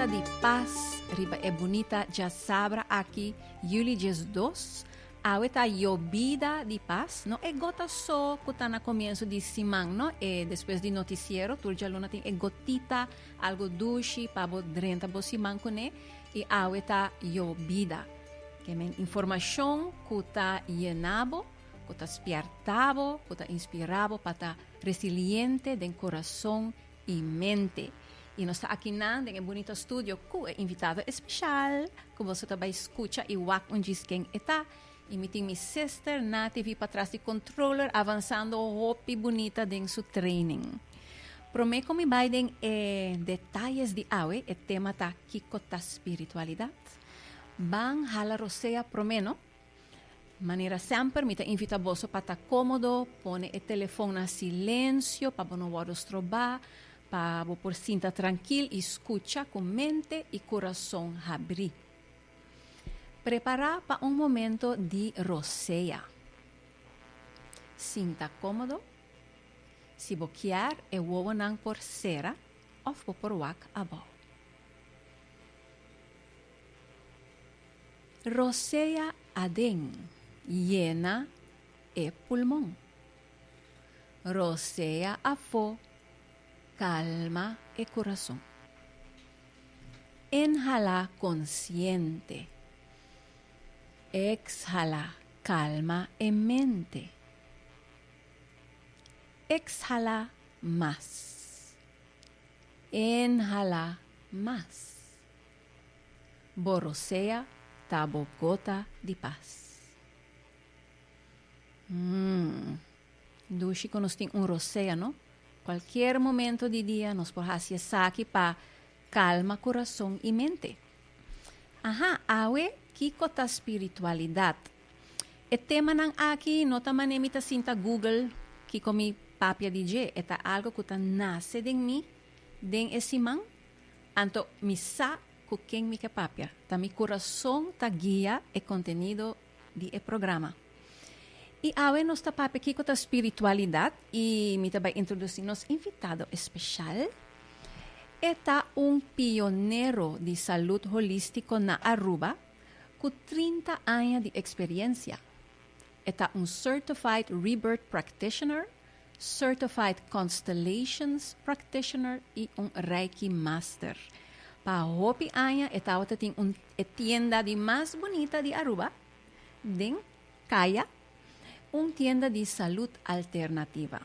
gota de paz, riba é bonita, já sabra aqui, Yuli dias 2, a llovida de paz, não é gota só que está no começo de semana, não? E depois do noticiero, tu já luna tem gotita, algo doce, para drenta bo semana com e a llovida, que é informação que está llenado, que está despertado, que está inspirado para estar resiliente de coração e mente. E nós estamos aqui em um bonito estúdio com um invitado especial, que você também escuta e wak onde quem está. E me tem minha sister na TV para trás de controller, avançando hopi bonita em seu training. Prometo me Biden detalhes de hoje, o tema está kikota espiritualidade. Van hala rosea promeno. Maneira sempre, me invita você para estar cômodo, pone o telefone na silêncio, para não estrobar, para por sinta tranquilo e escuta com mente e coração abrir. Preparar para momento de roceia. Sinta cômodo. Se boquear, eu vou não por cera ou por wak abo. Roceia adem, llena e pulmão. Roceia afo, calma e coração. Inhala consciente. Exhala, calma e mente. Exhala más. Inhala más. Borosea, tabocota de paz. Dushi nos tem roceia, não? Qualquer momento de dia nos pode fazer saque para calma coração e mente. Awe kikota espiritualidade. O tema nang aqui, nota manemita sinta Google, que comi papia DJ, eta algo que ta nasce de mim, den esse man, anto mi sa ku quem mi que papia. Ta mi coração ta guia e conteúdo de e programa. E awe nos ta papia kikota espiritualidade, e mi ta vai introduzir nos invitado especial. Eta pioneiro de saúde holístico na Aruba, com 30 anos de experiência. Eta Certified Rebirth Practitioner, Certified Constellations Practitioner e Reiki Master. Para hopi anos, eta tem tienda de mais bonita de Aruba, den Kaya, tienda de saúde alternativa.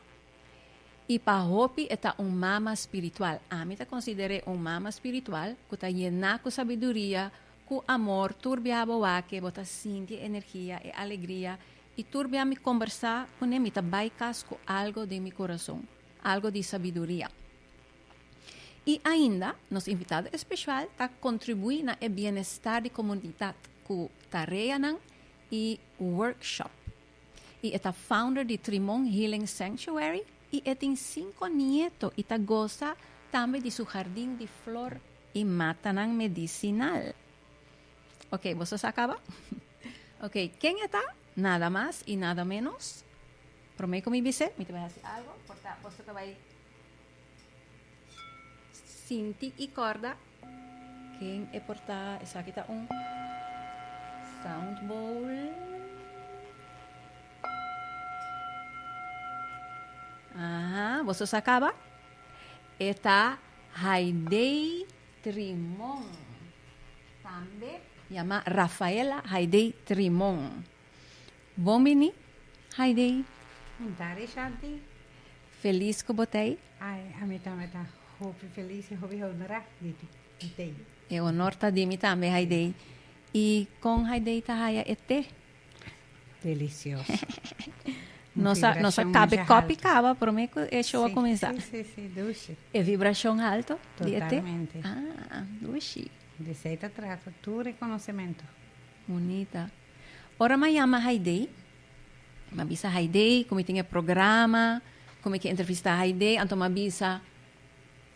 E para hopi eta mama espiritual. A mim te considere mama espiritual, que está llena com sabedoria, com amor, turbiaba wake, bota sinti energia e alegria, e turbia me conversar com ele, me baicas com algo de meu coração, algo de sabedoria. E ainda, nosso invitado especial está contribuindo na bem-estar de comunidade, com tarefa e workshop. E é founder de Trimon Healing Sanctuary, e tem 5 nietos e goza também de seu jardim de flor e matanan medicinal. Ok, você acaba? Ok, quem está? Nada mais e nada menos. Prometo me dizer, me te vai fazer algo, porque você vai sentir e corda. Quem é portar? Essa aqui está sound bowl. Você acaba? Está Haidei Trimon. Também chama Rafaela Haidei Trimon. Bom menino, Haidei. Dari Shanti. Feliz que botei. Ai, a mim também tá. Hope feliz e hope honra. Entende? É honor tá de mim também, Haidei. E com Haidei tá haia ete. Delicioso. Nossa cabe copa e cava, prometo que é show a começar. Sim, duche. É vibração alto? Totalmente. Duche. Receita trata, tu reconhecimento. Bonita. Ora me chama Haidei. Me avisa Haidei, como tem programa, como que entrevista Haidei, então me avisa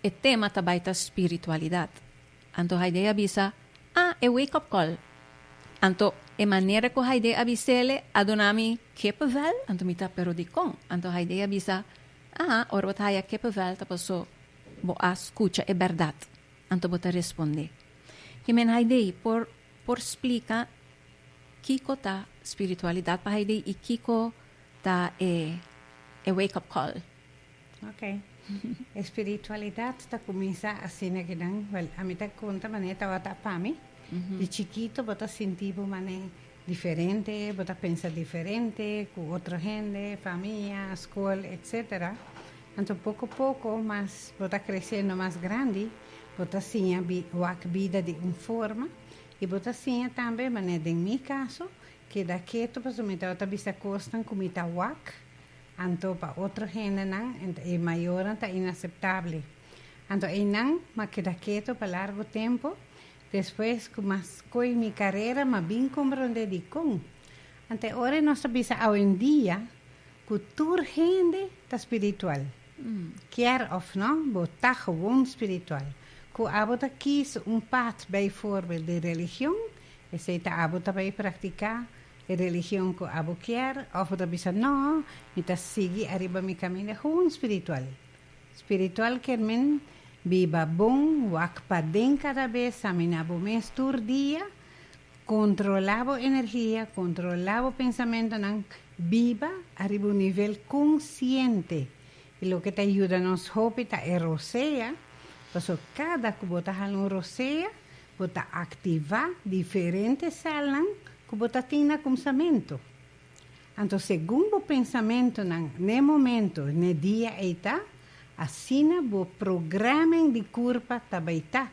o tema também da espiritualidade. Então Haidei avisa, é wake up call. Então, a maneira que Haidei avisele, adonami kepavel, então me tá perodicon. Então Haidei avisa, ora what haya kepavel, tá passou, boa escuta, é verdade. anto bota responde. Que men haidei por explica kiko ta spiritualidad pa haidei e kiko ta wake up call. Ok. Espiritualidad está comienza assim que não, well, a mim tá conta maneira tá para mim. De chiquito bota sentir maneira diferente, bota pensar diferente com outra gente, família, escola, etc. Então pouco a pouco, mas bota crescendo mais grande, bota assim a vida de uma forma e bota assim também, maneira em meu caso, que daqui tu pas me tá bisa costan como tá anto para outra gente não é maior tá inaceitável. Então não, mas que daqui para largo tempo, depois que mais coi minha carreira, mas bem compreender de com. Então agora nós bisa hoje em dia, cultura gente tá espiritual. Quer of não, botar gewoon espiritual. Que abota quis pad bijvoorbeeld de religião, e se tá abota vai praticar a religião que abo quer, of da bisa não, e tá seguir arriba mi caminho gewoon espiritual. Espiritual quer men viva bom, wak pa den cada vez, aminabo mes tur dia, controlavo energia, controlavo pensamento, nan viva arriba un nível consciente. E lo que te ayuda nos hopita é rosea, pues cada que botas algo rosea, bota activar diferentes salas que bota tina pensamento. Então, segundo o pensamento, no momento, no dia está, assim o programa de curva também está.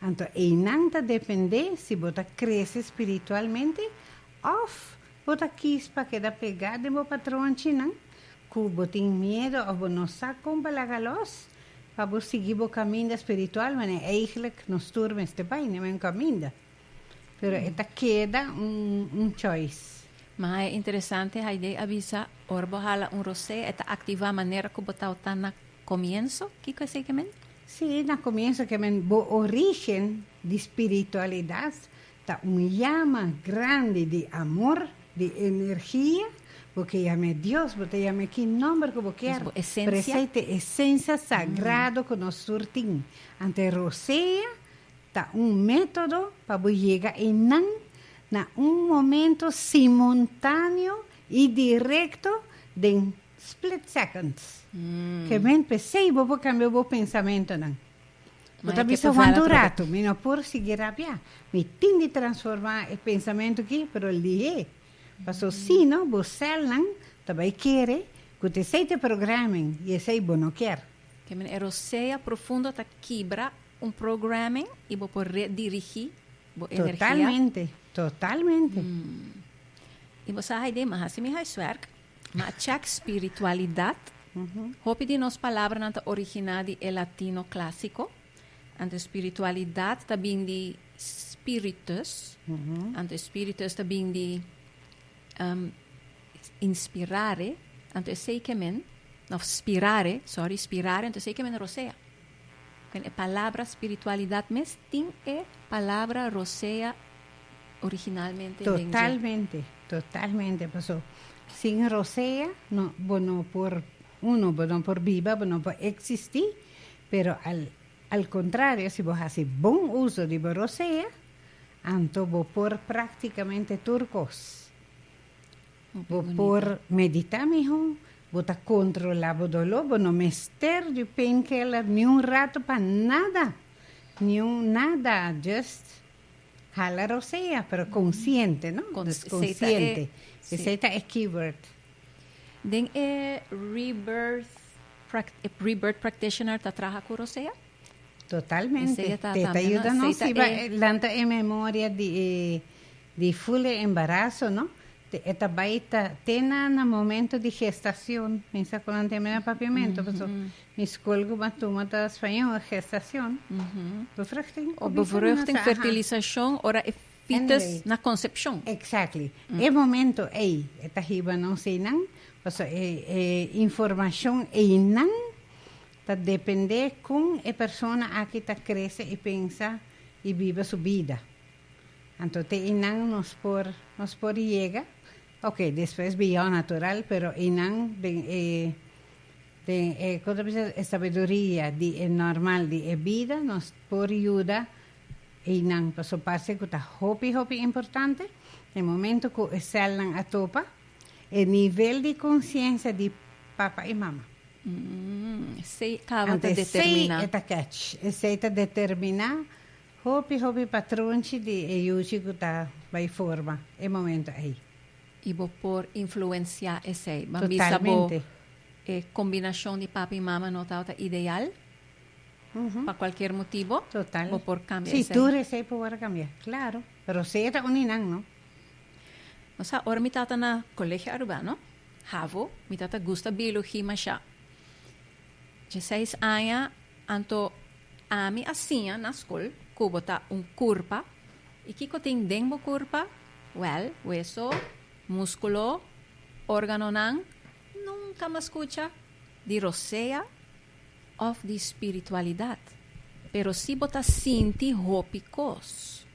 Então, e não depende se bota cresce espiritualmente ou bota quis para que da pegada do patrão chinang, que bota medo ou não sabe como balagalos, para seguir o caminho espiritual, mas eigenlijk nos turma este pai, não é um caminho. Pero esta queda choice. Mas é interessante, a ideia avisa, orbo hala rosé, esta ativa a maneira que botar tá na comienzo, que é isso que men? Sim, na comienzo que men, bo origen de espiritualidade, tá llama grande de amor, de energia, porque llame Deus, porque llame que nome que você quer. Presente essência sagrado que nós surtim. Ante rosé, tá método para chegar na momento simultâneo e direto de split seconds. Que men pensei, vou cambiar o pensamento não. Mas tá bisa quanto rato, me não por seguir a via. Me tem de transformar o pensamento aqui, pero ele é. Passou sim, não, você não, também quer que te sei te programem e sei bom não quer. Que men eroseia profundo tá quebra programming e vou por redirigir a energia. Totalmente. E você a ideia, mas assim é werk, mas check espiritualidade. Hope de nos palavra nanta original de latino clássico. Ante espiritualidade também de spiritus. Ante spiritus também de inspirare. Ante sei que men, spirare, ante sei que men rosea. A palavra espiritualidade mas tem a palavra rosea originalmente. Totalmente. Passou. Sin rosea, no, bueno por viva, bueno por existir, pero al contrario, si vos haces buen uso de rosea, anto vos por prácticamente turcos. Vos por meditar mejor, vos te controlar o dolor, vos no mester de painkiller ni un rato para nada, nada, just jala rosea, pero consciente, ¿no? Consciente. Esa es keyword. Den rebirth practitioner ta trabaja con rosea? Totalmente. Te ayuda, ¿no? Si va lanta en memoria de full embarazo, ¿no? Esta baita tena no momento de gestación, pensa con antemena papiamento, mis colgo matuma ta espanhol gestação, bevruchting. Ou bevruchting, fertilização, ora fetus na concepção. Exactly. É momento aí, esta riba não sei não, mas informação aí não, tá depender com a pessoa aqui tá cresce e pensa e vive sua vida. Então te não nos por chega. Ok, después bio natural, pero inang quando a sabedoria é normal de vida nos pode ajudar e não para parte que está hopi importante no momento que o céu não atopa o nível de consciência de papa e mama. Sei acaba de determinar. Sei está determinar hopi patrões de ajuste que está vai forma é momento aí. E vou por influenciar esse. Totalmente. Combinação de papa e mama não está ideal? Para qualquer motivo? Total. Vou por cambiar esse. Sí, tú recebes por cambiar, claro. Pero se está uninang, ¿no? O sea, ahora mi tata na colegio urbano, havo, mi tata gusta biologia masha. 16 anos, anto ami assim na escola, kubo ta curpa, e kiko tem dengo curpa, well, hueso, músculo, órgano nang, nunca me escucha de rosea of de espiritualidad. Pero si bota sinti hopicos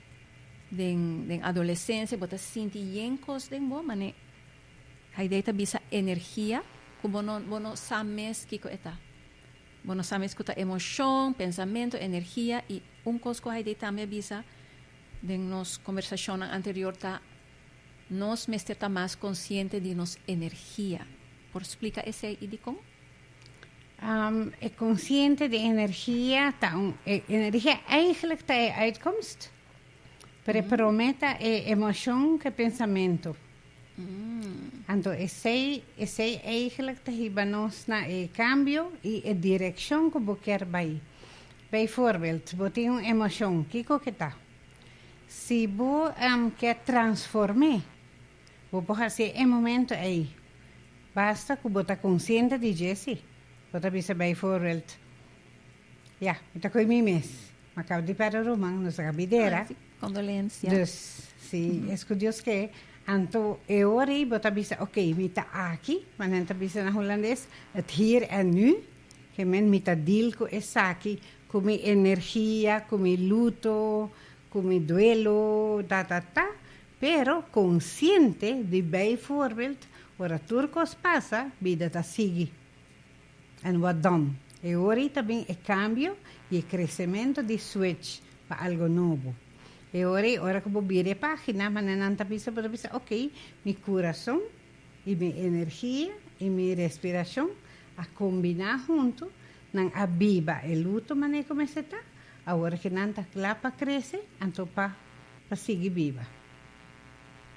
den adolescência, bota sinti yencos den bo, mane haideta bisa energia, como no sabes kiko eta. Bueno, sabes que emoção, pensamento, energia e cosco haideta também bisa den nos conversação anterior ta nos mester ta mais consciente de nos energia. Por explica esse idicon? É consciente de energia, energia eigenlijk é uitkomst, pero prometa é emoção que pensamento. Então, esse eigenlijk te hibanos na cambio e a direção que você quer vai. Bijvoorbeeld, você tem uma emoção, kiko que tá. Se você quer transformar, você pode fazer um momento aí. Basta que você está consciente de Jesse. Você bisa bijvoorbeeld, ja, ito ko imimis. Macau di para rumang, nos kabidera. Condolência. Dus, si, escudios que, anto, eori, você bisa, ok, mita aqui, manenta bisa na holandês, het hier en nu, que men mita deal ko esaki, com mi energia, com mi luto, com mi duelo, pero consciente de bijvoorbeeld, ora turcos passa, vida ta sigi. En wat dan? E ora também é cambio e crescimento de switch para algo novo. E ora que vou vir a página, mas não está pensando, ok, meu coração e minha energia e minha respiração a combinar junto, não abiba o luto, mas como está. Agora que não está claro para crescer, então para seguir viva.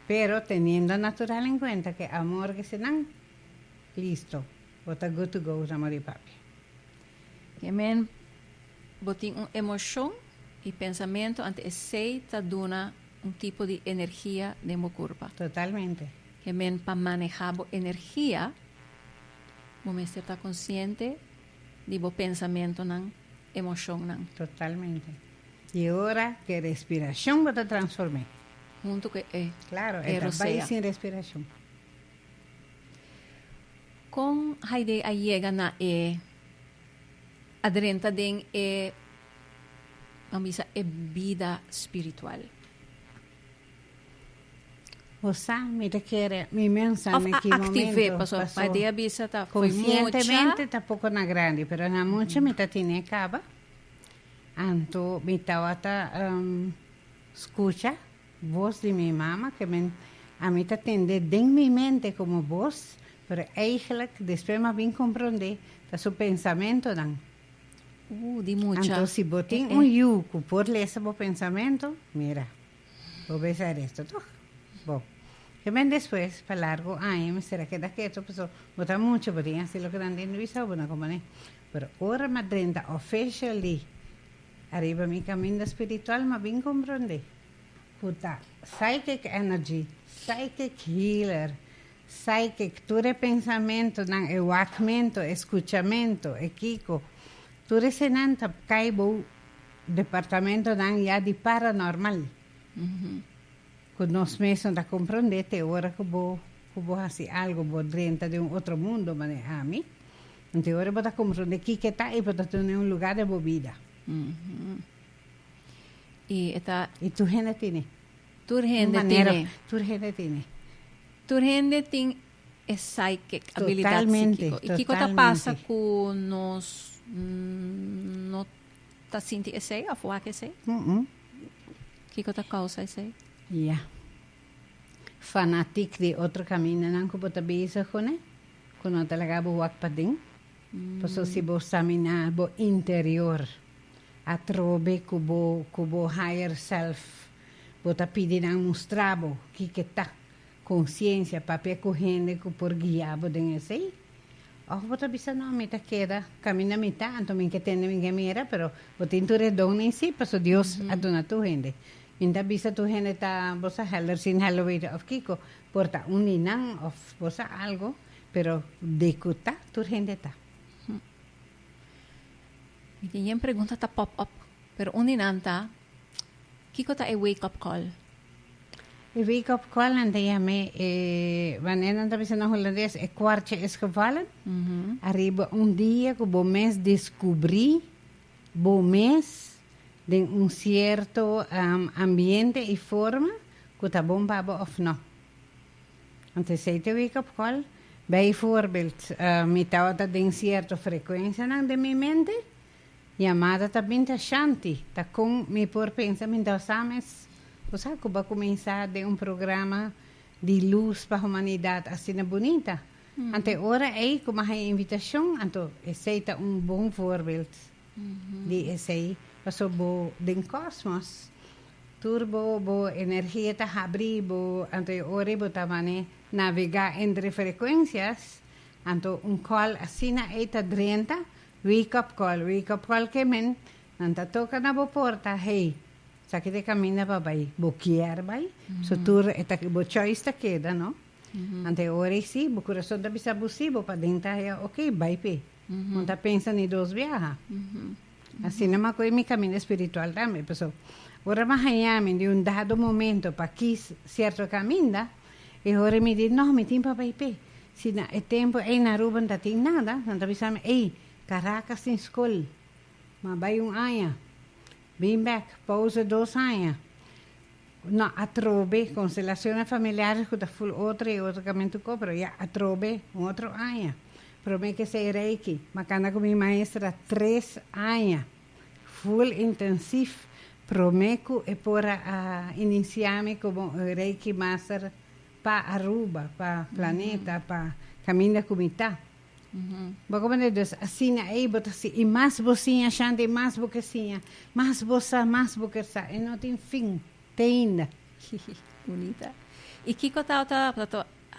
Pero teniendo natural en cuenta que amor que se dan, listo. What a good to go, amor y papi. Que men botin uma emoção e pensamento ante esse ta duna tipo de energia de mo corpo. Totalmente. Que men para manejar a energia, vamos estar consciente de bo pensamento nan emoção nan. Totalmente. Y ahora que respiración va a transformar. Junto que claro, vai sin respiración. Com a ideia chega na adrenta den vamos dizer vida espiritual. Você me quer me mensagem que momento passou. A ideia bisa tá foi conscientemente tá pouco na grande, pero na mucha me tá tiene acaba. Anto me tá escucha voz de minha mama que a mim tá atende de minha mente como voz. Pero eigenlijk, después más bien comprender, está su pensamiento dan. De mucha. Entonces, si vos tienes un yuco por ese pensamiento, mira, vos ves a esto. Vos. Que ven después, para largo, me será que da que esto, pues, vota mucho, podrían hacer lo que dan de visa, bueno, como no. Pero ahora más 30, officially, arriba mi camino espiritual, más bien comprender. Puta, psychic energy, psychic healer, psychic, tu pensamento, nan ewakamento, escuchamento, equico, tu resenanta caibo departamento nan ya di paranormal. Con nos meses da comprendete ora que vou fazer algo dentro de outro mundo, mas a mim, então ora vou compreender que está e vou estar em lugar de vida. E tu gente tiene. Tu gente tiene. Tu gente tiene. Tu gente tem psychic, habilidad Totalmente, psíquico. ¿Y qué cosa pasa con nos no ta sinti ese o fue que ese? ¿Qué cosa causa ese? Ja. Fanatic di outro caminho não que bota bezig né? Quando talaga buwak pa din. Paso si bo samina bo interior. Atrobe kubo higher self. Bota pidi nang mostrabo que tá consciência papel correndo que por guiabo den esse. Oh, bota bisa no mita queda camina mita anto min que tende min mira pero bota inture don em si paso Dios adona tu gente. Minta bisa tu gente ta bosa heller sin Halloween of Kiko porta uninang of bosa algo pero de kuta tu gente ta. Y tienen pregunta ta pop up pero uninanta Kiko ta e wake up call. E wake up call en de me wanneer dan bisa na Hollandes e kwartje is gevallen. Arriba dia que bo mes descobri bo mes de cierto ambiente y forma que está bomba of no. Antes de wake up call, bijvoorbeeld, mi tauta de cierta frecuencia de mi mente, llamada también ta Shanti, ta con mi por pensamiento sames, o sea, que va a comenzar de un programa de luz para la humanidad así de bonita. Ante ahora hay como hay invitación, anto ese ta un buen voorbeeld de ese. Paso bo den cosmos turbo bo energia ta abri bo ante ore bo tamane navegar entre frecuencias anto un call asina eta 30 wake up call que men anta toca na bo porta hey saki de camina pa bai bo kier bai so tur eta bo choice ta queda no ante ore si bo coração da bisa busibo pa denta ya okay bai pe monta pensa ni dos viaja Assim não é mi caminho espiritual também, pessoal. Ora mais de um dado momento para que certo caminho, e ora me diz, não, me tem para ir. Se é tempo, aí na rua não tem nada, não está pensando, ei, Caracas em escola, mas vai ano, bem back, pausa 2 anos. Não, atrobe, constelações familiares, que está full outro caminho, pero já atrobe, outro ano. Promei que sei Reiki, macana com minha maestra 3 anos, full intensivo, prometo e por iniciar-me como Reiki Master para Aruba, para planeta, para caminho com mitad. Como dus assim aí bota assim e mais bocinha chante mais boquecinha, mais boqueça e não tem fim, tem ainda. Bonita. E que cotauta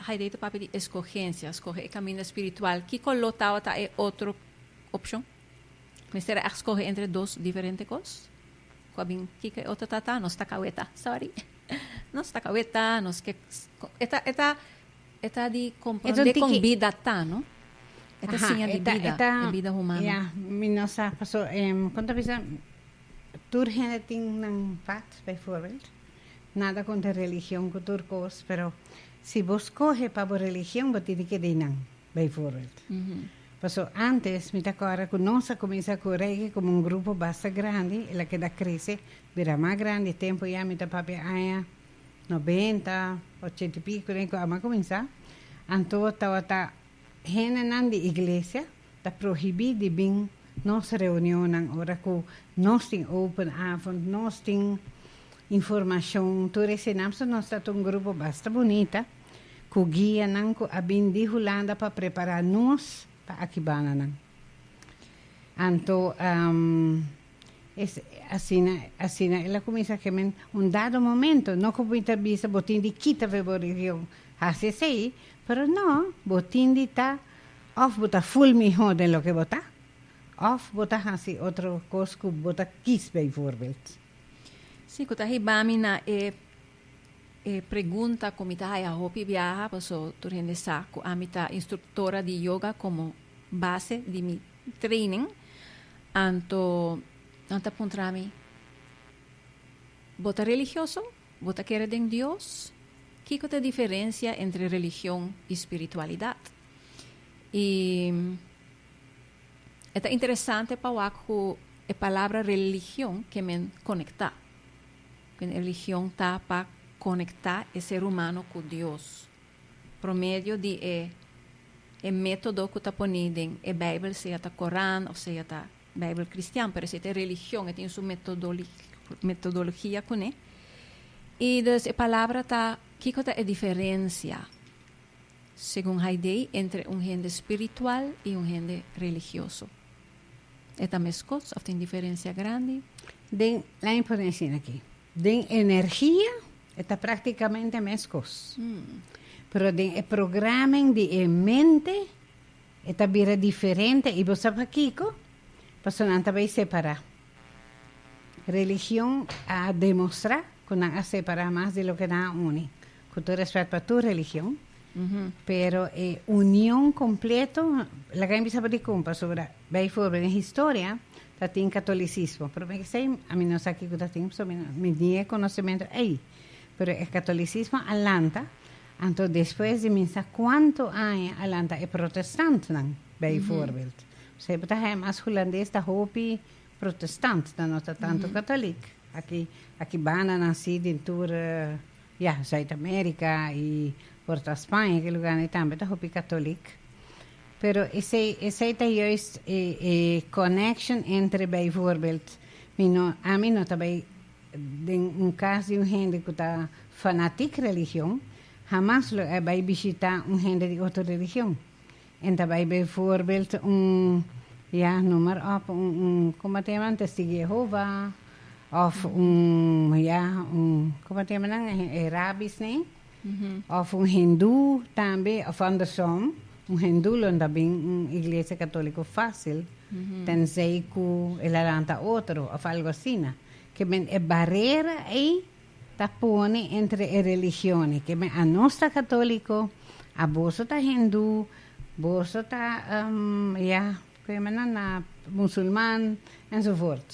Haideito papi de escogencia, escoge el camino espiritual. ¿Qué colotao ta es otra opción? ¿Me será escoger entre dos diferentes cosas? Cuabin, ¿qué otra tata? Nos tacaweta, sorry. Nos tacaweta, nos que esta de con vida ta, ¿no? Esta seña de vida, de vida humana. Ja, minosa pasó cuántas veces turgen ting nang fat, bijvoorbeeld. Nada contra religión, con turcos, pero si vos coge para religión, vos tienes que dinar, bijvoorbeeld. Pasó antes, me acuerdo que nos comienza a correr como un grupo bastante grande, y la que da crece, verá más grande, tiempo ya, mi papi años 90, 80 y pico, vamos a comenzar. Entonces, estaba gente de iglesia, está prohibido de venir nos reuniones, ahora que nos tienen open avond, nos tienen informação, todo esse nós está um grupo bastante bonita, que guia não que a bem de Holanda para preparar nós para aqui bana. Então, assim, ela começa que dado momento, não como entrevista, botin de quita região, assim sei, pero não, botin de tá, of botar full melhor de lo que botar, of botar assim outra coisa que botar quis bijvoorbeeld. Sí, que tahi bami na pregunta como ita haya hopi viaja, paso turhende saco amita instructora de yoga como base de mi training, anta puntrami, bota religioso, bota quiere de Dios, ¿qué es la diferencia entre religión y espiritualidad? Y es interesante para la palabra religión que me conecta. La religión está para conectar el ser humano con Dios por medio de el método que está ponido en la Biblia, sea el Corán o sea la Biblia cristiana, pero es religión, tiene su metodología con él. Y entonces la palabra está, ¿qué es la diferencia, según Heidi, entre un gente espiritual y un gente religioso? ¿Esta mescos? ¿Hay una diferencia grande? La importancia aquí. De energía, está prácticamente mescos. Pero el programa de mente está bien diferente. Y vos sabés aquí, pues no te vais a separar. Religión a demostrar que no a separar más de lo que da une. Con todo respeto para tu religión. Pero unión completo, la que empieza a pedir compa sobre, en historia, tiene catolicismo. Pero me dice, a mí no sé qué tengo, me niega conocimiento ahí. Pero el catolicismo alanta, entonces después de pensar cuánto hay alanta el protestante, bijvoorbeeld. Ze hebben más holandés, da hopi protestant, dan not tanto católico. Aquí van a nacer en tour, Zuid-Amerika y Porta España, que lugar también da hopi católico. Pero ese juist connection entre bijvoorbeeld, a mí no tabij un caso de un gente que está fanática religión, jamás lo va a visitar un gente de otra religión. En daarbij bijvoorbeeld noem maar op, ¿cómo te llaman? Testigo de Jehová, of ¿cómo te llaman? Arabisch, ¿no? Of un hindú también, of andersom. Un hindú lo anda bien una iglesia católica fácil, tenzij que el alanta otro, of algo así, ¿no? Que barrera ahí está pone entre religiones, que a nuestra católico, a vos está hindú, vos está, musulmán, enzovoort.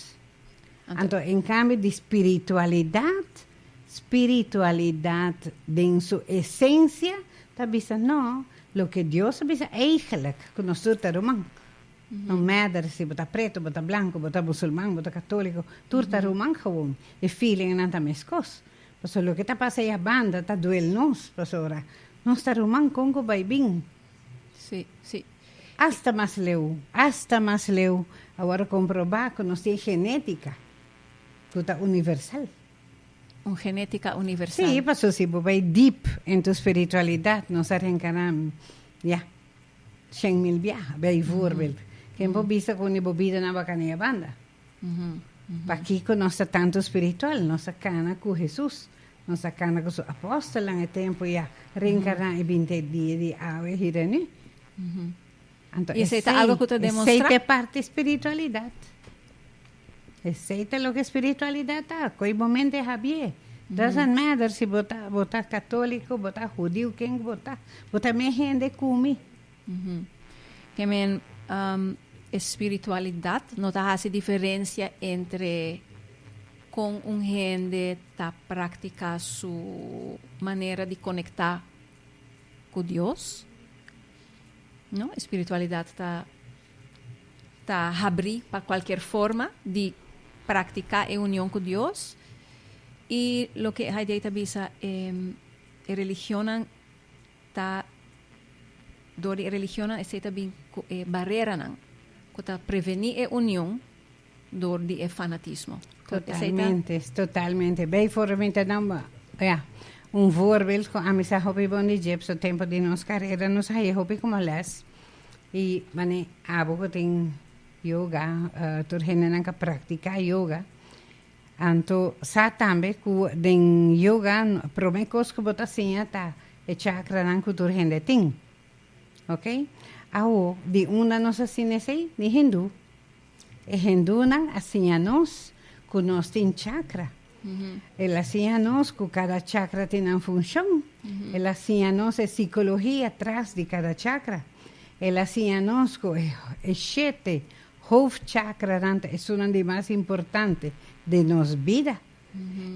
Entonces, en cambio de espiritualidad de su esencia, está diciendo, no, lo que Dios dice eigenlijk, que nosotros román. No matter si bota preto, bota blanco, bota musulmán, bota católico, turta román gewoon. El feeling en anta mescos. Pues lo que está pasando es banda, está duel nos, pues ahora. No está román congo baibín. Sí, sí. Hasta más leu. Ahora comprobar que no tiene genética. Tuta universal. Una genética universal. Sí, pues si vos vais deep en tu espiritualidad, no se reencarnan, 100.000 viajes, bijvoorbeeld. Que vos visto con una bebida na bacanea banda. Para aquí conoce tanto espiritual, no sacana con Jesús, no sacana con su apóstol en el tiempo ya reencarnar y 20 días de agua y girene. Y ese es algo que te demuestra. Esa parte espiritualidad. Esa lo que espiritualidad está. Coi momento es bien. Doesn't matter si vota católico, vota judío, quien vota. Vota me gente kumi. Que men espiritualidad no te hace diferencia entre con un gente que practica su manera de conectar con Dios, ¿no? Espiritualidad está abrir para cualquier forma de practicar en unión con Dios. Y lo que Heidi te avisa, religión está dori religión es también barrera para prevenir la unión de el fanatismo. Totalmente. Bijvoorbeeld un voorbeeld, a mí se hobby bon die jeb, so tempo de nos carrera, nos hay hobby como les. Y mane abo que ten yoga, turgenen que practica yoga. Anto sa tambe ku den yoga promekos que bota sinha ta e chakra nan ku turgende ting. Okay? Awo di una nos asinese ni hindu. E hindu nan asinhanos ku nos tin chakra. El asinhanos ku cada chakra tiene una función. El asinhanos es psicología atrás de cada chakra. El asinhanos ku es 7 hoofdchakra es una de más importantes de nos vida.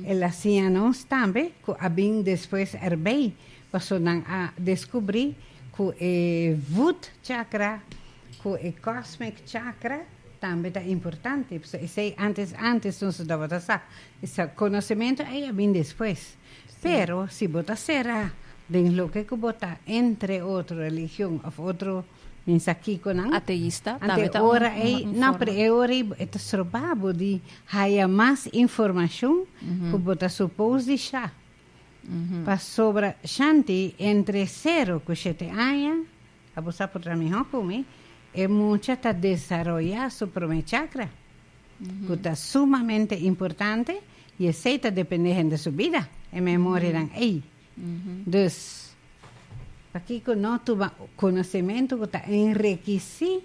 El asinhanos también ku abin después erbei pasó a descubrir que Wood chakra, que el cosmic chakra también es importante. Antes no se daba ese conocimiento, ella viene después. Sí. Pero si vos será de lo que bota entre otra religión o otro mensaje con ateísta ante ora no pero ora é trobabo de haya mais informação que bota supôs de chá para sobre shanti entre 0 e 7 anos a você para mim como é muita tá desarrollar su primer chakra que está sumamente importante e aceita depender de sua vida e memória aí dus aqui que não tu conhecimento que está enriquecido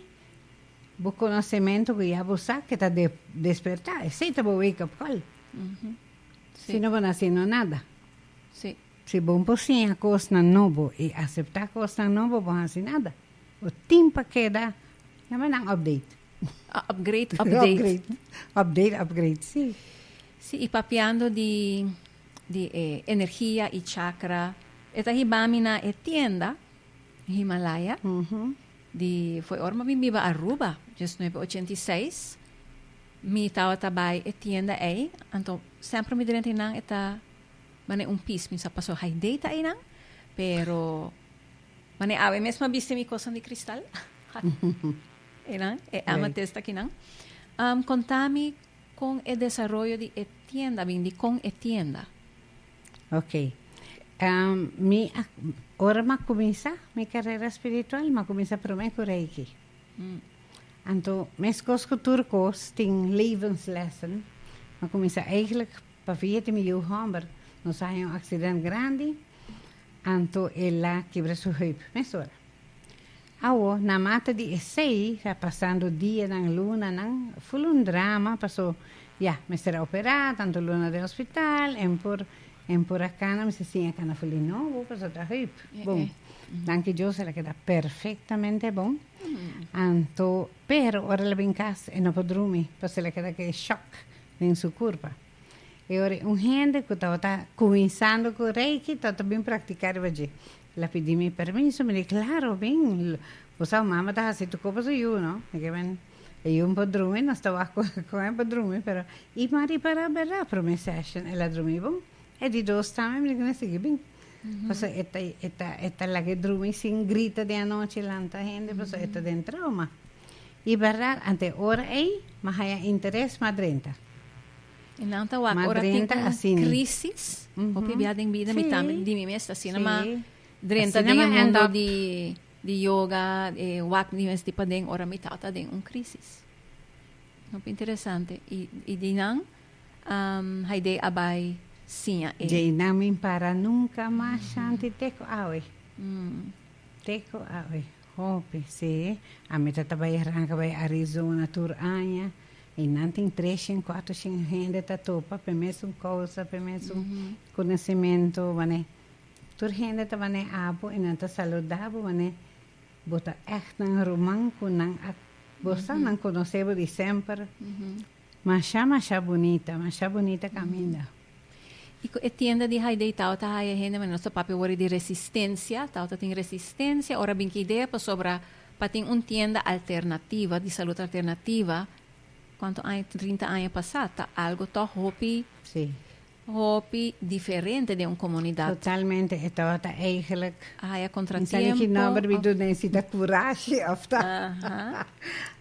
o conhecimento que já você que está despertar aceita o wake up call se não vai haciendo nada sim se bom possível a coisa nova e aceitar coisa nova não fazer nada o tempo que dá chama um update upgrade sim sim e papeando de energia e chakra esta hibamina e tienda Himalaya foi orma bimbiba Aruba just 986 mi tawa tabay e tienda ay anto sempre mi dirente nang eta mane pis mi sa paso hay data ay nang pero mane awe mesma viste mi cosa de cristal amatesta kinang contami con el desarrollo de tienda bindi con tienda. Ok. Ora ma comienza mi carrera espiritual, ma comienza per me con Reiki. Anto, mes kosko turkos ting levenslessen. Ma comienza eigenlijk pa 14 jaar, maar no sai un accident grande. Anto ella quebra su heup. Mes ora. Awo, na mata di essay, passando dia na luna, nang full un drama, passò, me sarà operata, tanto luna del hospital, en por acá me decían que no fue no, pues otra hip. Bom. Danke Dios la queda perfectamente bom. Anto, pero ora la vincas e no podrumi, pues la queda que shock en su curva. E ora un gente que estaba comenzando con Reiki, estaba bien practicar allí. La pedí mi permiso, me dice, claro, bien, pues a mamá está así, tu copa soy yo, ¿no? Y que ven, io un po' drumi, non stavo come un po' drumi, però i mari para berra per me session e la drumi bom. E di due stame mi dicono sì, bing. Cosa etta la che drumi sin grita di anoche lanta gente, cosa etta dentro ma. I berra ante ora ma haya interesse madrenta. En nanta wak ora ting crisis, opi biading bida mi tam di mi mesta sinema drenta ding mundo di yoga wak di mes tipo ding ora mi tata ding un crisis. Opi interessante i dinang haide abay siya Jay namin para nunca más shanti teko awe. Teko awe. Hope se a meta tabay ranka bay Arizona tour anya. E nanting 3, 4, 5 gente ta topa per mesmo cosa, per mesmo conhecimento, vane. Tur gente ta vane abo e nanta saludabo vane bota echt nang roman con nang bosa nang conocebo di sempre. Masha bonita caminda. E tienda di haide tauta haia gente mas nosso papi wori di resistencia, tauta tem resistência, ora bem que ideia pa sobra pating tienda alternativa, di salute alternativa. Quanto anos, 30 anos passata, algo tão hopi diferente de uma comunidade. Totalmente, estava eigenlijk. A contratempo. Não sei que nome me do necessita coragem, of tá.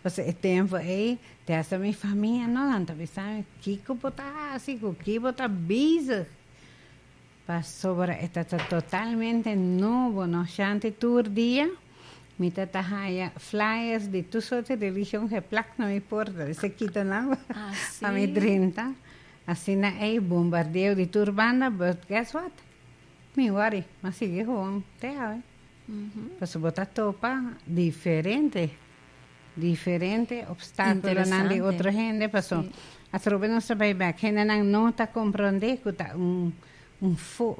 Você é tempo aí, dessa minha família não anda pensando que botar assim, que botar bisa. Passou para está totalmente novo, no chante tour dia. Mi tata haya flyers de tu sote religión que plac no me importa, se quitan algo a mi 30. Así na bombardeo de tu urbana, but guess what? Mi worry, mas sigue con te ave. Pues bota topa diferente obstáculos de otra gente, pasó. A trobe no se vai back, gente no ta comprende que ta un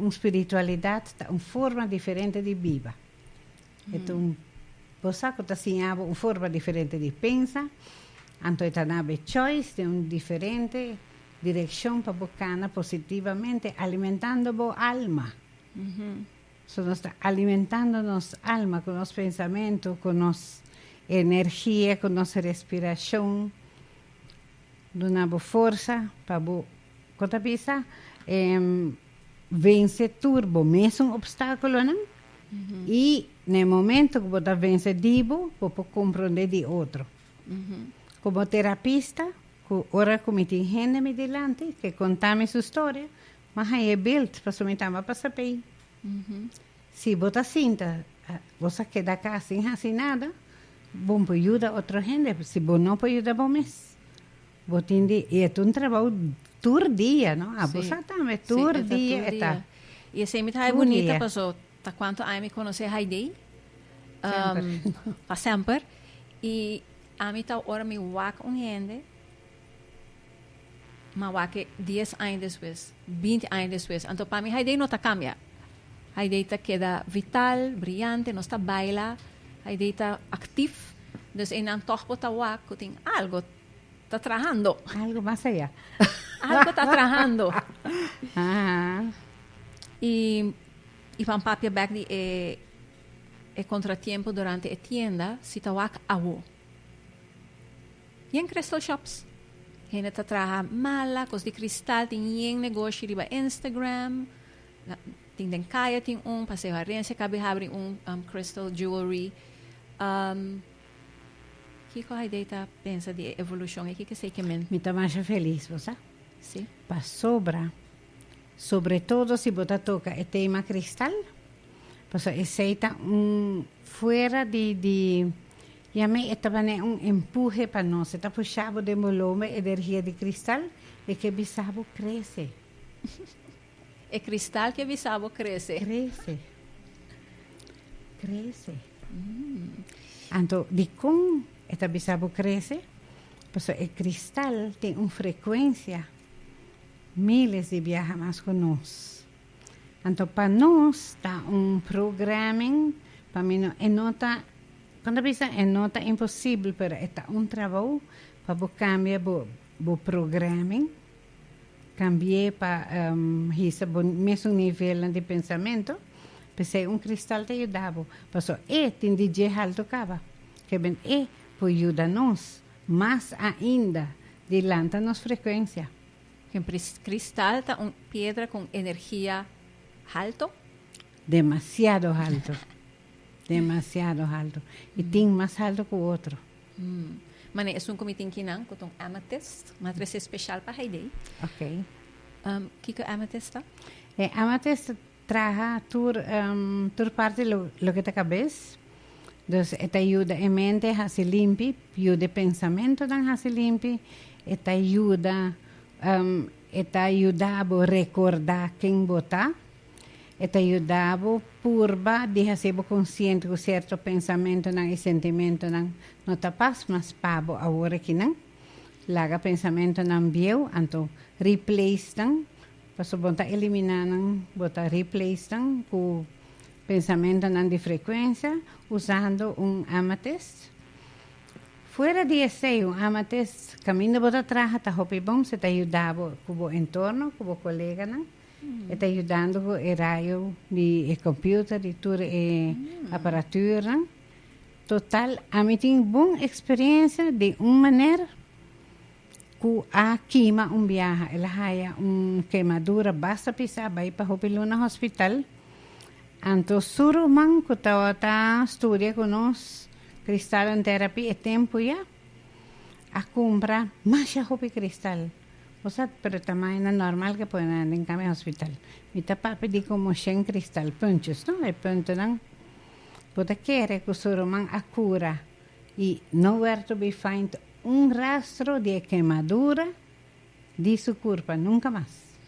espiritualidad, una forma diferente de viva. Posa que tinha uma forma diferente de pensar, então tinha choice de uma diferente direção para buscar positivamente, alimentando a alma. So, nós está alimentando nossa alma com nosso pensamento, com nossa energia, com nossa respiração, dando força para conta pisa vence turbo, mesmo obstáculo, não? E no momento que você vence dibo, você compreende de outro. Como terapista, ora como tem gente me delante, que contame sua história, mas aí é build, para somente passar bem. Se você sinta, você queda cá sem fazer nada, bom para ajudar outra gente. Se você não pode ajudar, bom mesmo. Você tem de, é um trabalho todo dia, não? Ah, você também, todo dia. E essa é bonita, passou. Tá quanto a me conhecer Heidi? Para sempre. E a mim tá hora me wak gente, mas wak 10 anos depois, 20 anos depois. Então para mim Heidi não tá cambia. Heidi tá queda vital, brilhante, não está baila. Heidi tá activo. Dus en dan toch bota wak, tem algo tá trabajando. Algo mais allá. Algo tá trabajando. E para papia back di contratiempo durante a tienda, si tawak awo. Y en Crystal Shops. Gente ta traja mala, cos de cristal, tem negócio riba Instagram, tem kaya, tem paseo arrense, cabe abrir Crystal Jewelry. Kiko a ideia pensa de evolução, e que sei que men. Me tá mais feliz, você? Sim. Para sobra. Sobretudo se você toca o tema cristal, pues aceita fuera de e me estava empuje para nós, está puxado de volume, energia de cristal, e que bisabo cresce. É cristal que bisabo cresce. Cresce. Então, de como esta bisabo cresce, pues o cristal tem uma frequência miles de viajes más con nós. Então, para nós, está programming, para mim, quando pensa, nota impossível, mas está trabalho para cambiar o programming, cambiar para esse mesmo nível de pensamento, para cristal te ajudava. Porque tem de alto cava, que bem, pode ajudar-nos, mais ainda, dilanta nossa frequência. Cristal está una piedra con energía alto. Demasiado alto. Demasiado alto. Y tiene más alto que otro. Mane, es un comité kinang con amethyst, matriz especial para Heidi. Ok. ¿Qué amethyst está? Amethyst traja tur parte lo que te cabeza. Entonces, esta ayuda en mente a se limpie, ayuda pensamiento a se limpie, esta ayuda esta ajudava a recordar quem você esta ajudava purba de fazer consciente que certo pensamento e sentimento não está paz, mas pabo agora que não laga pensamento não viu, então replace não para botar eliminar não botar replace não com pensamento não de frequência usando amethyst. Fuera de ese, amateurs, camino por atrás, está bom, se te ayudaba con el entorno, con el colega, ¿no? Está ayudando con el rayo de computer, de toda aparatura. Total, a mí tengo buena experiencia de una manera que a quema un viaje. Ela haya una quemadura, basta pisar, va para el hospital. Entonces, solo man que está estudia con nosotros, cristal en terapia é tempo já a comprar mais roupa cristal. Você, pero também é normal que põe em cama hospital. Me tá para pedir como 100 cristal punches, não? É ponto não. Você quer que o surman a cura e nowhere to be found rastro de queimadura de sua corpo, nunca mais.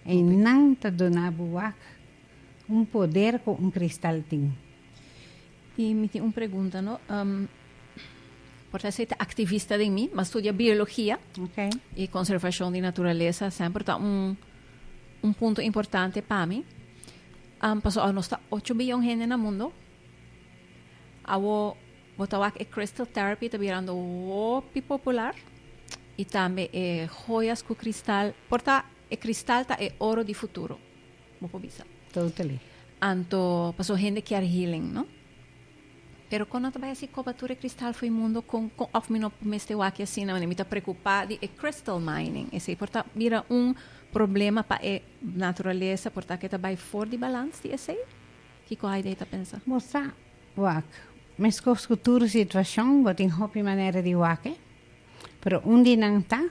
E não te donava poder que cristal tem. Y me tiene una pregunta, ¿no? Porque soy activista de mí, mas estudio biología y conservación de naturaleza, siempre está un punto importante para mí. Pasó, nos está 8 billones de gente en el mundo. Ahora, botaba que crystal therapy está virando muy popular. Y también joyas con cristal. Porque el cristal está el oro de futuro. Totally. Anto, pasó gente que quiere healing, ¿no? Pero quando vai essa cobertura cristal foi mundo com of mino meste waki assim, não me tá preocupado é crystal mining. Esse porta vira problema para a natureza, porta que tá vai fora de balanço de esse. Que coisa aí tá pensa? Moça, wak. Mas com futura situação, botem hopi maneira de waki. Pero dia não tá,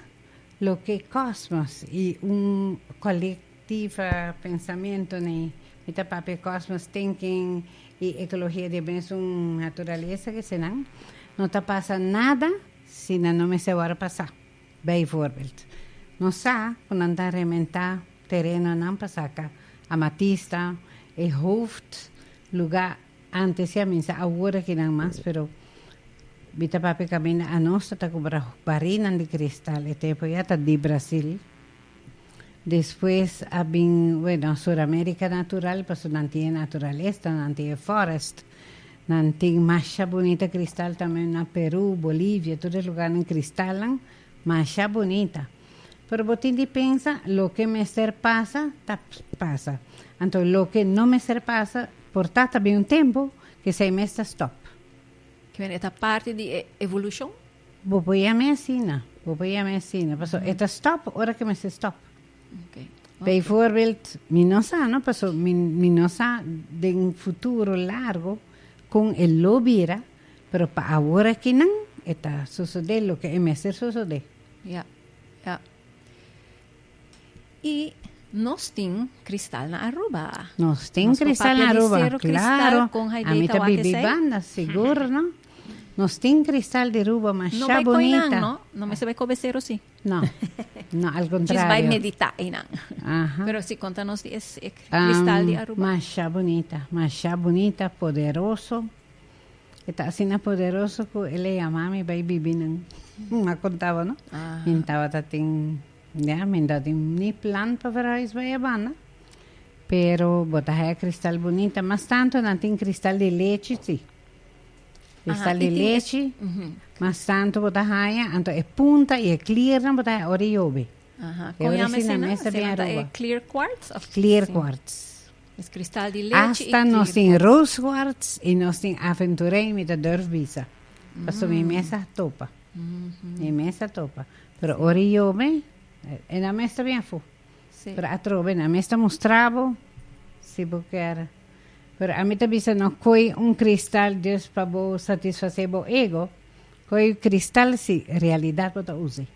lo que cosmos e coletivo pensamento né, mita papi cosmos thinking e ecologia de mesma natureza que senão não tá passa nada se não me se vai passar. Bijvoorbeeld. Não sa, quando anda a rementar terreno não passa cá. Amatista, hoofd, lugar antes ja minsa agora que não mais, pero bita papi camina a nossa tá com barinas de cristal e tempo já tá de Brasil. Después abin, bueno, Suramérica natural, pues nanti naturaleza, nanti forest, nanti masha bonita cristal también na Perú, Bolivia, todos los lugares en cristal, masha bonita. Pero botín de pensa, lo que me ser pasa, pasa. Entonces, lo que no me ser pasa, por tanto, había un tiempo que se me está stop. Que viene esta parte de evolución. Voy a me asina. Paso, esta stop, ahora que me se stop. Okay. Bijvoorbeeld, minosa, ¿no? Paso, minosa de un futuro largo con el lobira, pero para ahora que no, está sucede lo que me ser sucede. Ja. Y nos tin cristal na Aruba. Nos tin cristal na Aruba, claro. A mí te bibi banda, seguro, ¿no? Nos tin cristal de Aruba, más bonita. Coinan, ¿no? No me se ve cobecero, sí. No, al contrario. Vai meditar, Inan. Ajá. Pero sí, contanos ese cristal de Aruba. Más bonita, poderoso. Está así poderoso que él le llama mi baby binan. Me contaba, ¿no? Estaba tatin, ya, me datin ni plan para verás vaya banda. Pero botaje cristal bonita, más tanto, no tiene cristal de leche, sí. Cristal de leche, más tanto botaje, entonces es punta y es clear, no botaje oriobe. Ajá. ¿Cómo llama ese? Clear quartz? Clear quartz. Es cristal de leche. Hasta nos tiene rose quartz y nos tiene aventuré mit de durfvisa. Paso mi mesa topa. Mi mesa topa. Pero oriobe, en la mesa bien fu. Sí. Pero atrobe, na mesa mostravo, si buquera. Pero a mí te dice, no coi un cristal Dios para vos satisfacer vos ego, coi cristal si realidad vos use.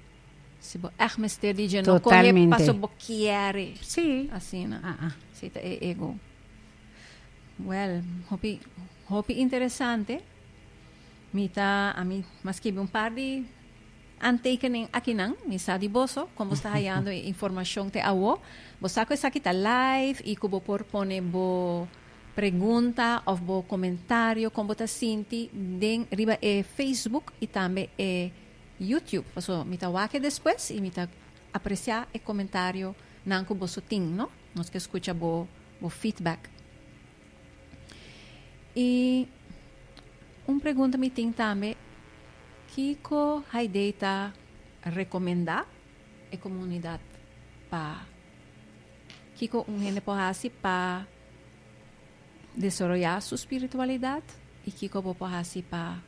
Si vos echt mister di no coi paso bocchiere. Sí. Así, ¿no? Sí, te ego. Well, hopi interesante. A mí más que un par de antekening aqui não, me sabe boso, como está hallando informação te awo. Vos saco essa aqui tá live e que vou pone bo pergunta ou bo comentário como está sinti den riba Facebook e também YouTube. Paso me tá wake depois e me tá apreciar e comentário não que boso ting, no? Nos que escuta bo feedback. E pergunta me tem também Kiko Haideita recomendar a comunidade para Kiko gente pode para desenvolver sua espiritualidade e Kiko pode para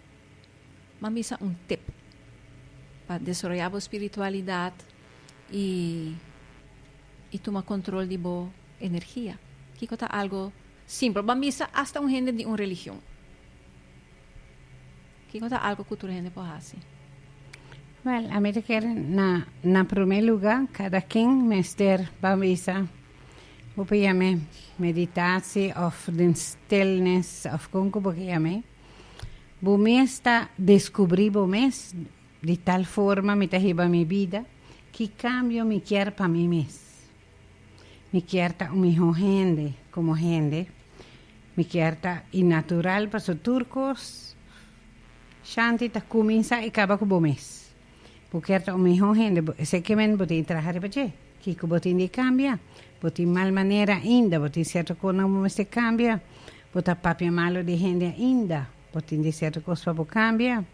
mamisa tip para desenvolver a espiritualidade e tomar controle de boa energia. Kiko tá algo simples, mamisa hasta gente de uma religião. Que conta algo cultura gente pode fazer? Well, a mí te quiero, na primer lugar, cada quien me ester babisa, porque ya me meditatie of den stillness of conco porque ya me, me está descubrir mes de tal forma me te lleva mi vida que cambio me quiero para mí mes. Me quiero un mejor gente, como gente, me quiero innatural para sus turcos. Shanti ta comienza e acaba com o mês. Porque é o melhor gente, sei que men botin trabalhar para que botin de cambia, botin mal maneira ainda, botin certo coisa não se cambia, botar papel malo de gente ainda, botin de certo coisa para cambia.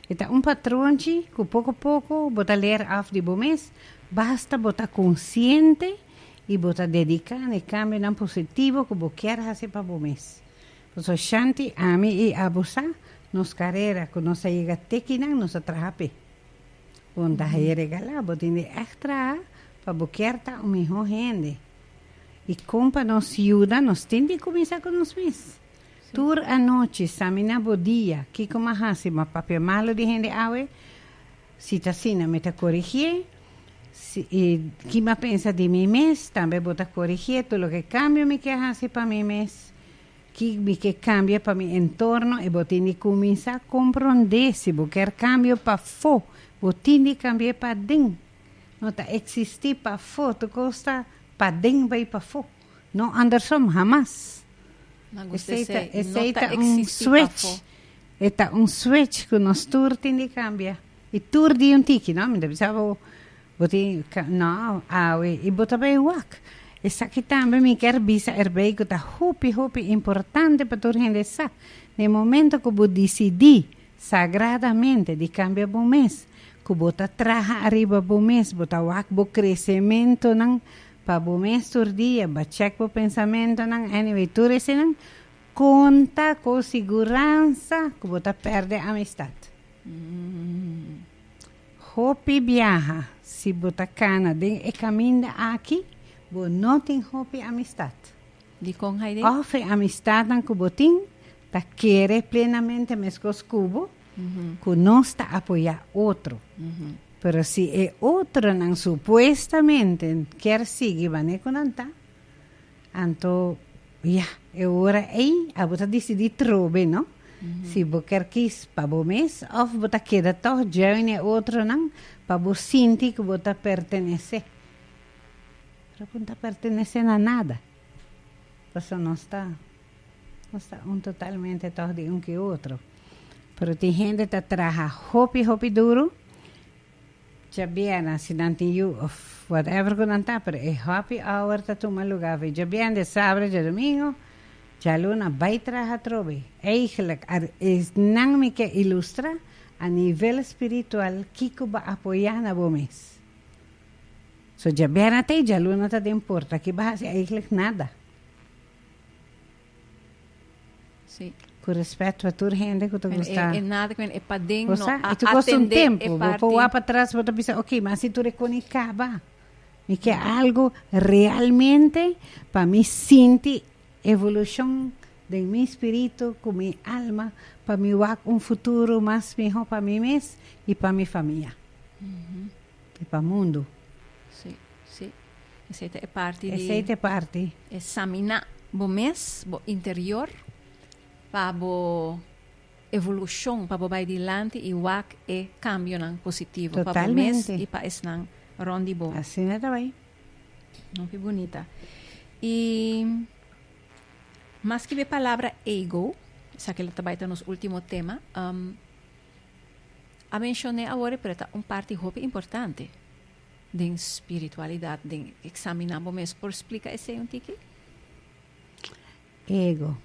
Então patrão que pouco a pouco botar ler af de bom mês, basta botar consciente e botar dedicar e cambio não positivo que você quer fazer para bom mês. Então Shanti a mim e abusar nos carrera, que nos llega tequinan, nos atrape. Onde hij regala, botinde extra para boquerta o mejor gente. E compa nos ajuda, nos tem de começar com nós mesmos. Tur a noite, samina bodia, que como hasi, ma papel malo de gente awe, se tá assim, me tá corrigir, e que me pensa de mim mesmo, também bota corrigir, tudo que cambia me que hasi para mim mesmo, que me que cambia para meu entorno, e botinde começar a compreender se eu quero cambio para fora. Botini cambiar para dentro. Não está existir para fora, tu custa para dentro vai para fora. Não andersom, jamás. Esse switch. Está switch que nós tur tem cambia. E tur de tiki, não? Me deve saber, botini, não, e bota bem o wak. Essa aqui também me quer bisa erbei que está hopi importante para tur gente sa. No momento que eu decidi sagradamente de cambiar bom mês, que bota traja arriba bom mês, bota wak bo crescimento nang pa bom mês tur dia, ba check bo pensamento nang anyway tur esse nang conta com segurança que bota perde amistad. Hopi viaja, se bota cana den e caminha aqui, bo não tem hopi amistad. Di kong haide? Ofre amistad nang que botin, ta quiere plenamente mescos cubo, que não está a apoiar outro. Pero se é outro não supostamente quer seguir, vai contar. Então, é hora aí, a você decidir trobe, não? Se você quer quis para o mês, ou você quer toch join outro não, para você sentir que você pertence. Pero não está pertencendo a nada. Você não está totalmente toch de que outro. Pero tem gente que trabalha hopi duro, já viene, se não tem you, of whatever que não está, pero é hopi hour que toma lugar, já viene de sábado, de domingo, já luna vai trabalhar trobe. Eigenlijk, is não me que ilustra a nível espiritual que vai apoiar na bom mês. So já viene até, já luna te importa, que vai fazer eigenlijk nada. Sim. Com respeito a toda gente que tu gosta. É nada que é para dentro, e tu gosta um tempo, vou lá para trás, vou pensar, ok, mas se tu reconhecava, me quer algo realmente para me sentir evolução de meu espírito, com minha alma, para me dar futuro mais melhor para mim mesmo e para minha família. E para o mundo. Sim. Essa é parte Essa é parte. Examinar o mês, o interior, para a evolução, para o adiante e o é cambio positivo. Totalmente. Para o mês e para esse rondi bom. Assim é também. Não, que bonita. E mais que a palavra ego, essa que ela também está nos último tema, a mencionei agora, pero é parte importante da espiritualidade, de examinar o mês. Por explicar esse um tique? Ego.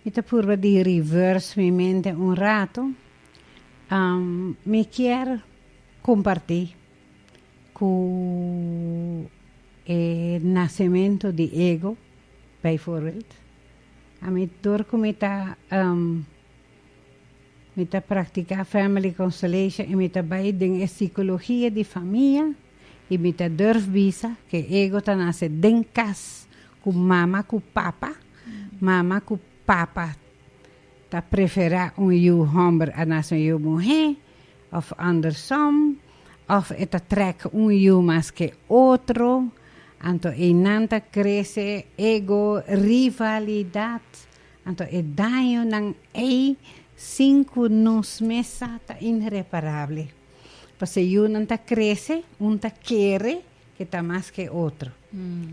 Ita purva di reverse mi mente un rato, mi quer compartir com o nascimento de ego, bijvoorbeeld. A mi door me ta praticar family constellation e me ta bij den psicologia de família e me ta durf visa que ego ta nasce den cas com mama, com papa, mama com papa ta prefera you homem a nação you mulher, of andersom, of eta trek you mais que outro, então e nanta cresce ego, rivalidade, então e daño nang cinco nos mesa ta irreparável. Porque you nanta cresce, ta quer que ta mais que outro.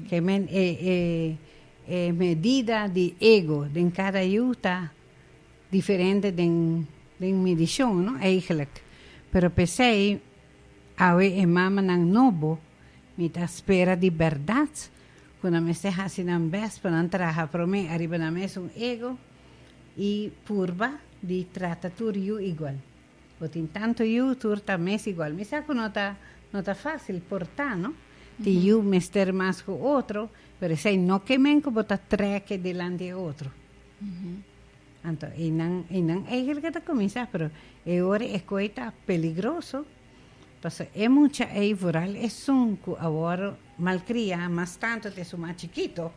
Que men medida de ego de cada yuta diferente de medição, não? Eigenlijk. Pero pensei, awe mama nang nobo, me ta espera de verdade, quando me se hasi nang best, para não trabalhar para mim, arriba na mesa ego, e purba de trata tur you igual. Porque tanto you tur ta mes igual. Me saco não tá fácil portar, não? De you mester mais com outro, pero sei não que men que botar treque delante de outro. Anto, e não eigenlijk dat comienza, pero agora é coisa peligroso. Porque é muita aí vooral é sunco agora malcria, mas tanto te su mais chiquito.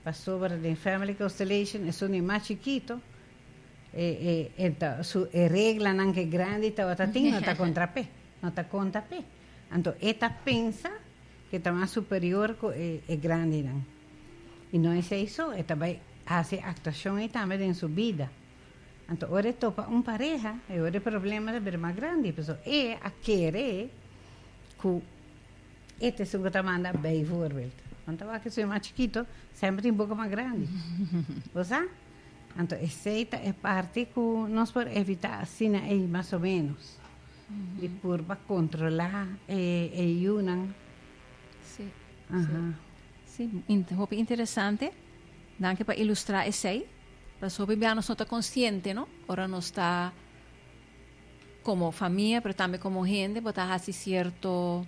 Passou para the family constellation, é suni mais chiquito. Então, su regla não que grande, tá outra tem, não tá contra pé, não tá contra pé. Então, esta pensa que está mais superior que é grande não. E não é isso, esta vai fazer actuação e também em sua vida. Então, agora topa pareja, e agora o problema é mais grande, porque é a querer que este é o que está mandando bem, voorbeeld. Então, que se é mais chiquito, sempre um pouco mais grande. Você? Então, essa é parte que nós podemos evitar assim aí, mais ou menos. De por controlar e unam. Sim. Sim, interessante. Danke para ilustrar isso aí. Para sobre nós não está consciente, não? Ora não está como família, mas também como gente, botar assim certo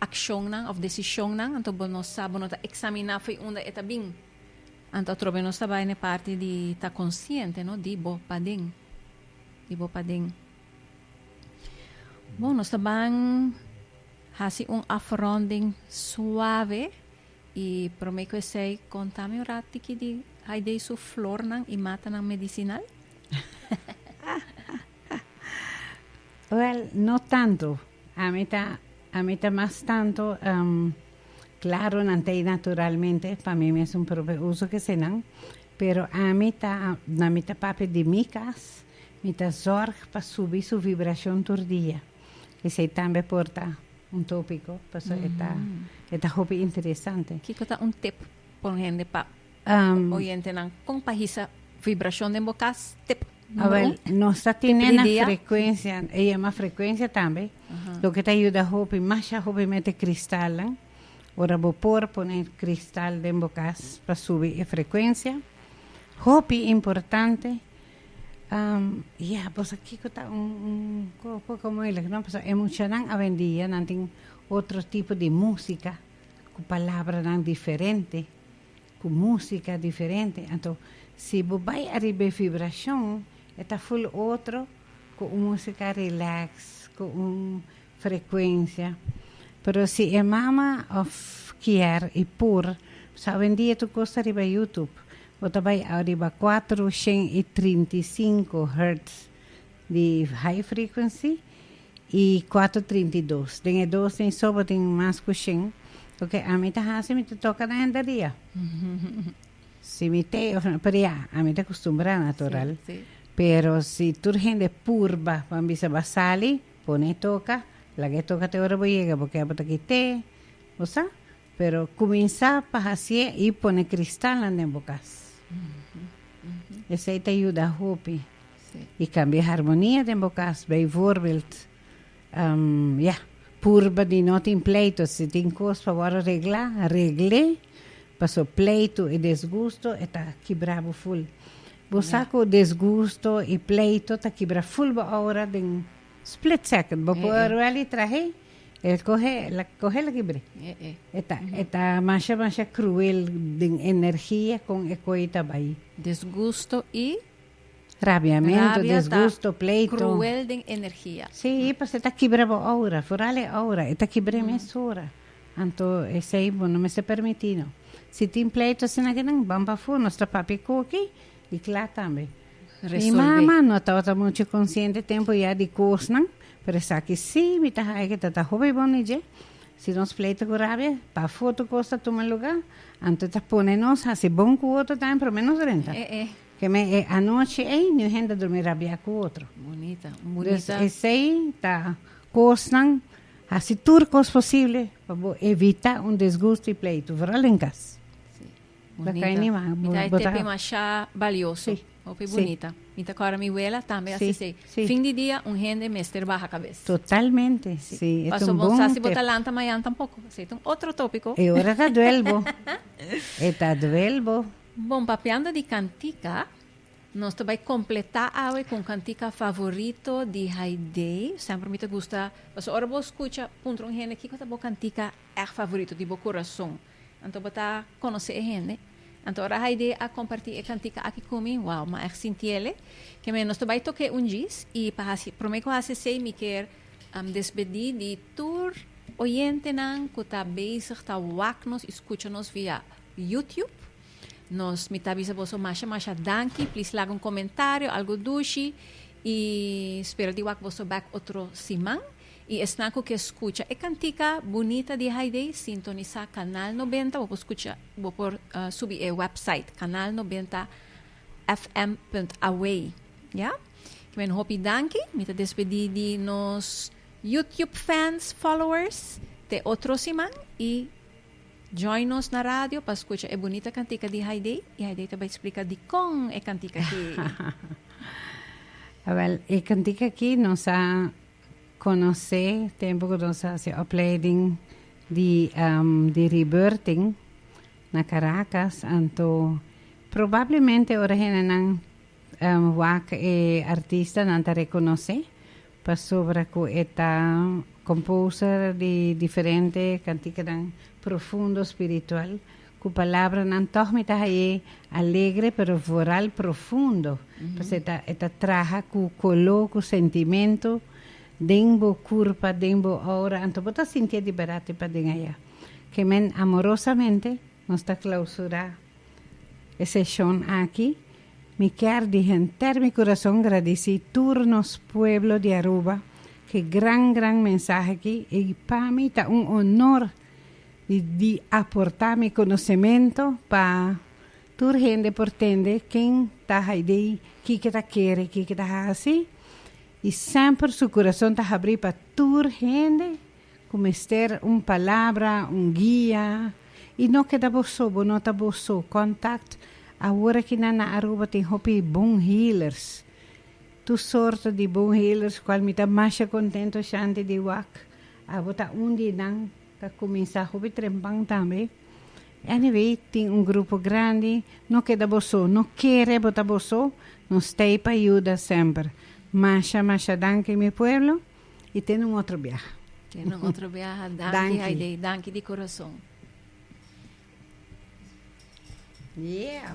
ação, ou decisão, então nós sabemos examinar foi onde está bem. Então trobe nós está na parte de estar consciente, não? De bo padeng. Bom, nós também fazemos afronding suave e prometo que sei contame um rato que de aí de su flor nang e mata nang medicinal. Well, no tanto. A mí está más tanto, claro, nante naturalmente, para mí es un propio uso que se dan, pero a mí está parte de mi casa, me está zorg para subir su vibración todo día. Y se también porta un tópico, pues está hobby interesante. ¿Qué cosa un tip por gente para oyente nang kung pahisa vibración de bocas tip? No está teniendo frecuencia, ella más frecuencia también. Lo que te ayuda a hobby, más a hobby mete cristal. Ahora voy por poner cristal de bocas para subir frecuencia. Hobby importante. Pues aquí está un poco como él, ¿no? Pues emocionan a vendía, no tienen otro tipo de música, con palabras diferentes, con música diferente. Entonces, si vos vais arriba de vibración, está full otro, con música relax, con una frecuencia. Pero si es mamá of quier y pur, saben día tu cosa arriba de YouTube. Bota vai arriba 435 Hz de high frequency e 432. Tem dois tem só tem mais que porque a mim tá assim me toca na endaria. Se me te, pero ya, a mim tá acostumbrada natural. Sí. Pero si tu gente purba, quando você basali, pone toca, la que toca te ora llega porque bota que te, o sea, pero começar para hacer e pone cristal na bocas. Esse te ajuda a hopi e cambia a harmonia de bocas, bijvoorbeeld purba de não tem pleito, se tem coisa para agora regle, passou pleito e desgosto, está quebrado full. Você com desgosto e pleito, está quebrado full agora de split second, vou pôr ali traje, ele coge la quebre. Está mais cruel de energia com ecoita vai. Desgusto e rabiamento, desgusto, pleito. Cruel de energia. Sim, porque está quebrado agora, forale agora, está quebrado mesura. Então, esse aí não me se permitido. Se tem pleito, se não querem, vamos para fora, nossa papi coque e claro também. E mamãe não está muito consciente tempo já de coisa, não? Pero sa que sí, mi taja que tata joven bonije, si nos pleito con rabia, pa foto costa toma lugar, antes te ponenos así bon cu otro también, pero menos renta. Que me anoche ni gente dormir rabia cu otro. Bonita. Ese ahí ta costan así turcos posible para evitar un desgusto y pleito, ¿verdad en casa? Sí. Bonita. Mita tepe machá valioso. Sí. Bonita. Mita agora mi abuela também assim. Fim de dia, gente mester baja a cabeça. Totalmente, sí. Passou bom se botar lanta amanhã tampouco. Aceita outro tópico. E agora está duelvo. Bom, papeando de cantica, nós vai completar a com cantica favorito de Haidei. Sempre me gusta. Mas agora vou escutar ponto gente que tá boa cantica é favorito de bo coração. Então botar conhecer gente. Então, a ideia a compartilhar a cantica aqui comigo, wow, mas sintiele, que me nós vai tocar dias e para prometo que sei me quer despedir de tour oyente nan que está bezig, está wak nos, escucha-nos via YouTube. Nos me tá avisa você mais danke, please laga comentário, algo dushi e espero de wak você back outro semana. E esnaco que escucha e cantica bonita de Haidei, sintoniza Canal 90, vou escuchar, vou subir o website, canal90fm.away, ja? Que men hopi danke, me te despedir de nos YouTube fans, followers, de outro semana e join nos na rádio para escuchar a bonita cantica de Haidei, e Haidei te vai explicar de como é cantica aqui. Well, a cantica aqui nos ha conhecer, tempo que nós fazemos opleiding de rebirthing na Caracas, então provavelmente origina nan wak e artista não te reconhece, para sobre que eta composer de diferente cantica dan profundo espiritual, que palavra não torme ta aí alegre pero voral profundo, pues eta traja que coloca sentimento denbo curpa, denbo aura, então bota sentir de barato para dengar. Que men amorosamente nos está clausura esse chão aqui. Me quer dizer mi coração agradecer turnos pueblo de Aruba, que gran mensaje aqui e para mim está honor de aportar mi conhecimento para tur gente portende quem está aí, que está querer, que está assim. E sempre seu coração está aberto para toda gente, como ter uma palavra, guia. E não queda só, não está só. Contact. Agora que na Aruba tem hopi bom healers. Tu sorte de bom healers, qual me está mais contento chante de wak. Agora dia não para começar hopi trempang também. Anyway, tem grupo grande, não queda só, não quer botar só, não está para ajudar sempre. Masha, danke mi pueblo y tiene un otro viaje. Tiene un otro viaje, danke Haidei, danke de corazón. Yeah.